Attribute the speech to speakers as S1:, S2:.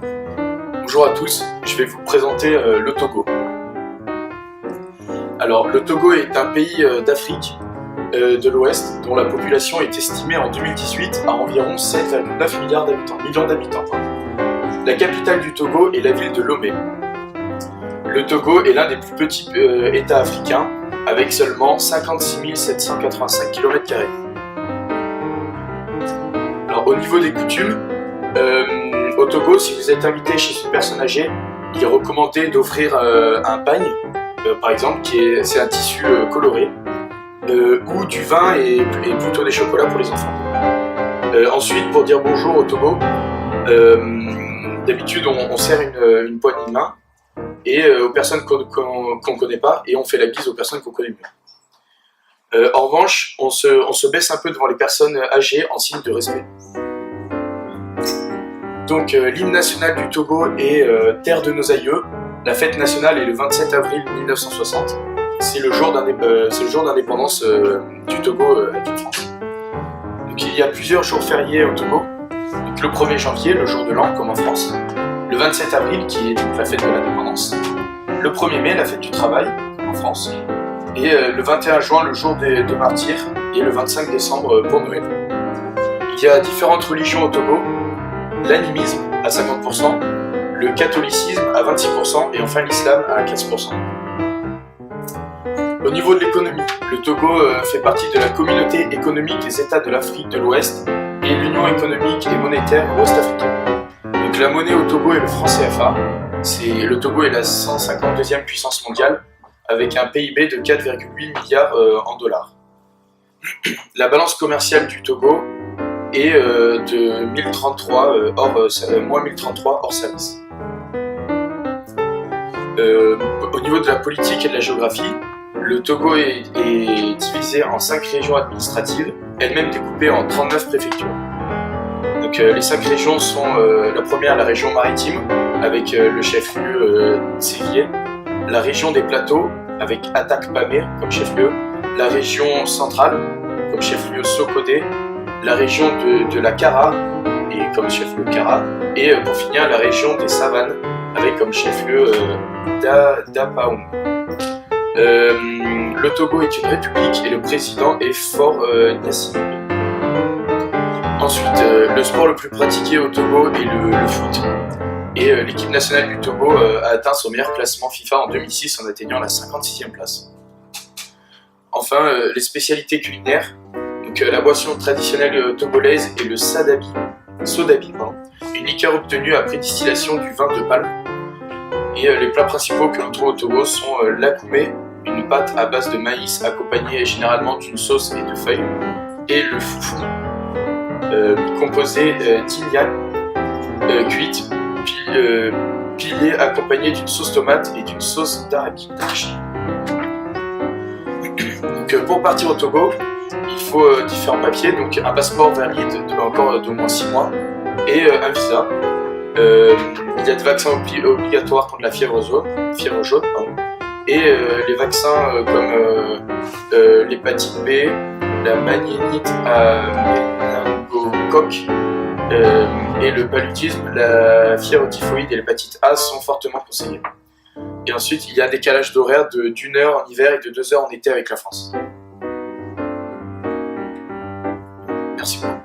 S1: Bonjour à tous, je vais vous présenter le Togo. Alors, le Togo est un pays d'Afrique de l'Ouest dont la population est estimée en 2018 à environ 7,9 millions d'habitants. La capitale du Togo est la ville de Lomé. Le Togo est l'un des plus petits États africains avec seulement 56 785 km². Alors, au niveau des coutumes, au Togo, si vous êtes invité chez une personne âgée, il est recommandé d'offrir un pagne, par exemple, c'est un tissu coloré, ou du vin et plutôt des chocolats pour les enfants. Ensuite, pour dire bonjour au Togo, d'habitude on serre une poignée de main et aux personnes qu'on ne connaît pas, et on fait la bise aux personnes qu'on connaît mieux. En revanche, on se baisse un peu devant les personnes âgées en signe de respect. Donc l'hymne national du Togo est Terre de nos aïeux. La fête nationale est le 27 avril 1960. C'est le jour d'indépendance du Togo avec la France. Donc il y a plusieurs jours fériés au Togo. Donc, le 1er janvier, le jour de l'an, comme en France. Le 27 avril, qui est donc la fête de l'indépendance. Le 1er mai, la fête du travail, comme en France. Et le 21 juin, le jour des martyrs. Et le 25 décembre pour Noël. Il y a différentes religions au Togo. L'animisme à 50%, le catholicisme à 26% et enfin l'islam à 15%. Au niveau de l'économie, le Togo fait partie de la communauté économique des États de l'Afrique de l'Ouest et l'Union économique et monétaire ouest-africaine. Donc la monnaie au Togo est le franc CFA. Le Togo est la 152e puissance mondiale avec un PIB de 4,8 milliards en dollars. La balance commerciale du Togo et de 1033 moins 1033 hors service. Au niveau de la politique et de la géographie, le Togo est divisé en 5 régions administratives, elles-mêmes découpées en 39 préfectures. Donc, les 5 régions sont la première, la région maritime, avec le chef-lieu Sévillé, la région des plateaux, avec Atak-Pamé comme chef-lieu, la région centrale, comme chef-lieu Sokodé, la région de la Kara, et comme chef-lieu Kara, et pour finir la région des savanes, avec comme chef-lieu Dapaoum. Le Togo est une république et le président est Faure Gnassingbé. Ensuite, le sport le plus pratiqué au Togo est le foot, et l'équipe nationale du Togo a atteint son meilleur classement FIFA en 2006 en atteignant la 56e place. Enfin, les spécialités culinaires. Donc, la boisson traditionnelle togolaise est le sodabi, une liqueur obtenue après distillation du vin de palme. Et les plats principaux que l'on trouve au Togo sont l'akoumé, une pâte à base de maïs accompagnée généralement d'une sauce et de feuilles, et le foufou, composé d'ignan cuite, pilée accompagnée d'une sauce tomate et d'une sauce d'arachide. Donc, pour partir au Togo, il faut différents papiers, donc un passeport valide encore d'au moins 6 mois et un visa. Il y a des vaccins obligatoires contre la fièvre jaune, et les vaccins comme l'hépatite B, la maniénite à méningocoque et le paludisme, la fièvre typhoïde et l'hépatite A sont fortement conseillés. Et ensuite, il y a un décalage d'horaire d'1 heure en hiver et de 2 heures en été avec la France. Merci beaucoup.